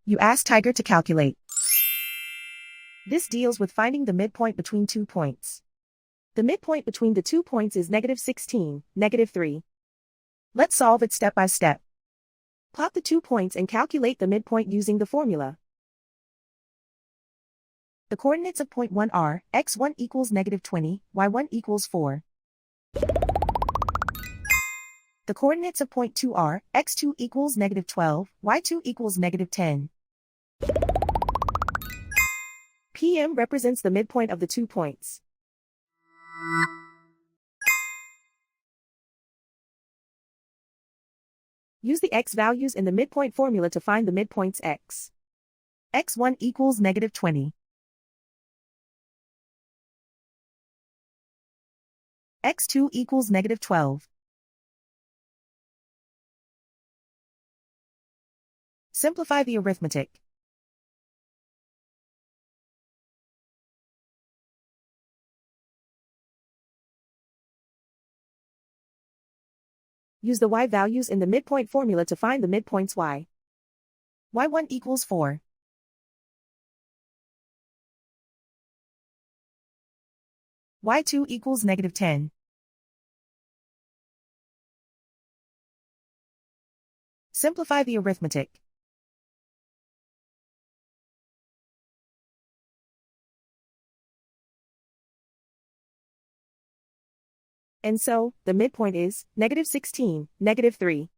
You ask Tiger to calculate. This deals with finding the midpoint between 2 points. The midpoint between the 2 points is -16, -3. Let's solve it step by step. Plot the 2 points and calculate the midpoint using the formula. The coordinates of point 1 are, x1 equals -20, y1 equals 4. The coordinates of point 2 are, x2 equals -12, y2 equals -10. PM represents the midpoint of the 2 points. Use the x values in the midpoint formula to find the midpoints x. x1 equals -20. x2 equals -12. Simplify the arithmetic. Use the y values in the midpoint formula to find the midpoints y. y1 equals 4. y2 equals -10. Simplify the arithmetic. And so, the midpoint is -16, -3.